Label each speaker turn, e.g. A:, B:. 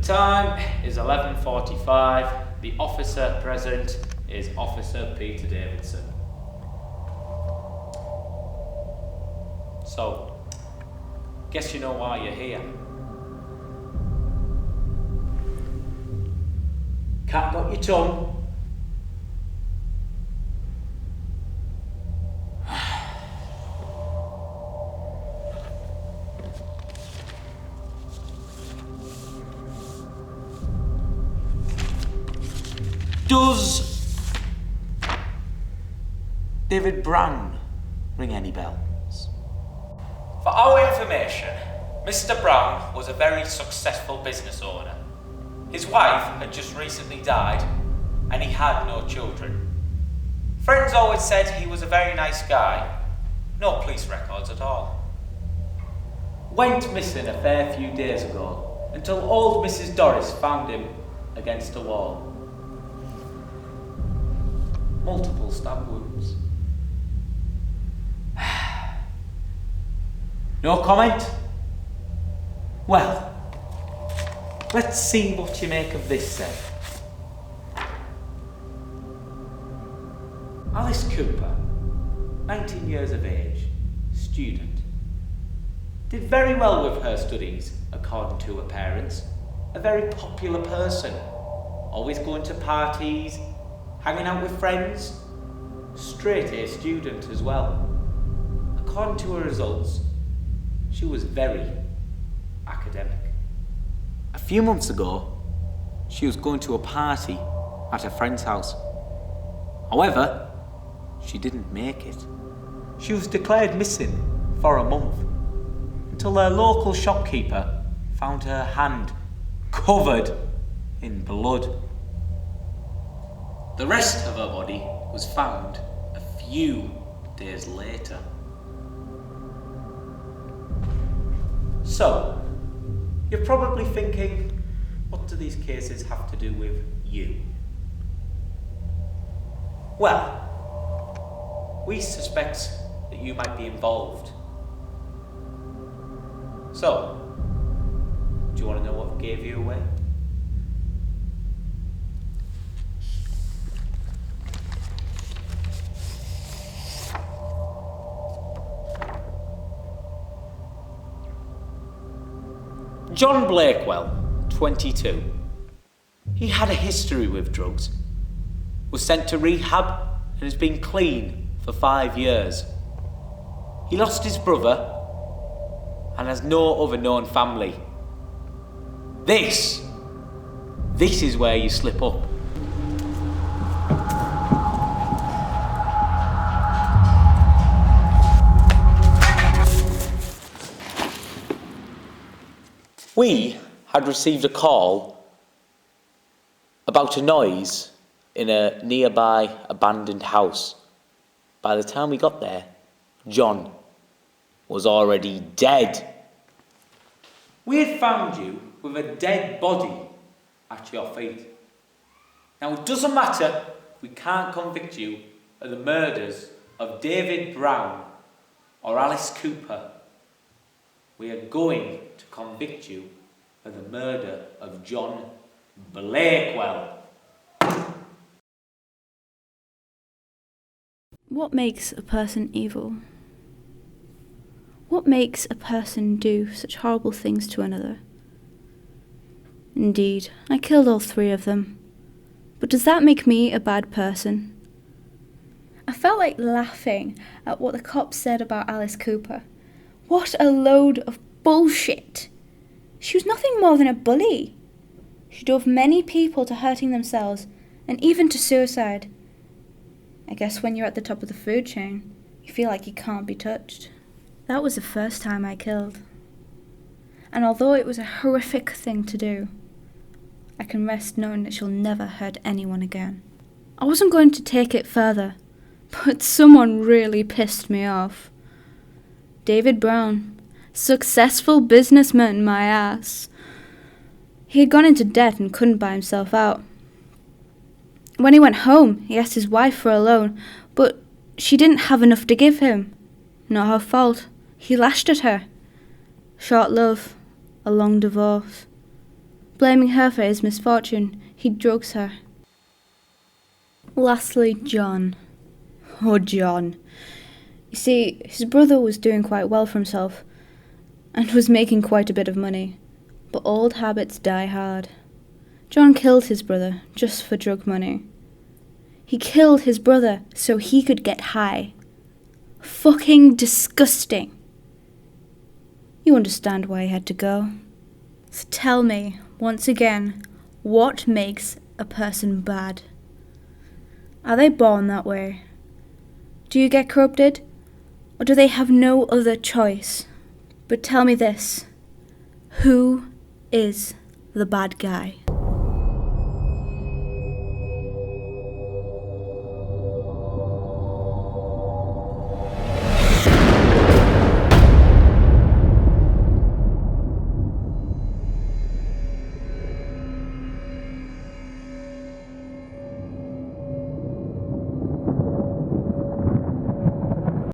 A: time is 11:45. The officer present is Officer Peter Davidson. So, guess you know why you're here. Cat got your tongue? Does David Brown ring any bells? For our information, Mr. Brown was a very successful business owner. His wife had just recently died, and he had no children. Friends always said he was a very nice guy. No police records at all. Went missing a fair few days ago, until old Mrs. Doris found him against a wall. Multiple stab wounds. No comment? Well, let's see what you make of this then. Alice Cooper, 19 years of age, student. Did very well with her studies, according to her parents. A very popular person. Always going to parties, hanging out with friends. Straight A student as well. According to her results, she was very academic. A few months ago, she was going to a party at a friend's house. However, she didn't make it. She was declared missing for a month, until their local shopkeeper found her hand covered in blood. The rest of her body was found a few days later. So, you're probably thinking, what do these cases have to do with you? Well, we suspect that you might be involved. So, do you want to know what gave you away? John Blakewell, 22. He had a history with drugs, was sent to rehab and has been clean for 5 years. He lost his brother and has no other known family. This is where you slip up. We had received a call about a noise in a nearby abandoned house. By the time we got there, John was already dead. We had found you with a dead body at your feet. Now it doesn't matter, we can't convict you of the murders of David Brown or Alice Cooper. We are going to convict you of the murder of John Blakewell.
B: What makes a person evil? What makes a person do such horrible things to another? Indeed, I killed all 3 of them. But does that make me a bad person? I felt like laughing at what the cops said about Alice Cooper. What a load of bullshit! She was nothing more than a bully. She drove many people to hurting themselves and even to suicide. I guess when you're at the top of the food chain, you feel like you can't be touched. That was the first time I killed. And although it was a horrific thing to do, I can rest knowing that she'll never hurt anyone again. I wasn't going to take it further, but someone really pissed me off. David Brown. Successful businessman, my ass. He had gone into debt and couldn't buy himself out. When he went home, he asked his wife for a loan, but she didn't have enough to give him. Not her fault. He lashed at her. Short love, a long divorce. Blaming her for his misfortune, he drugs her. Lastly, John. Oh, John. You see, his brother was doing quite well for himself, and was making quite a bit of money. But old habits die hard. John killed his brother just for drug money. He killed his brother so he could get high. Fucking disgusting. You understand why he had to go. So tell me, once again, what makes a person bad? Are they born that way? Do you get corrupted? Or do they have no other choice? But tell me this, who is the bad guy?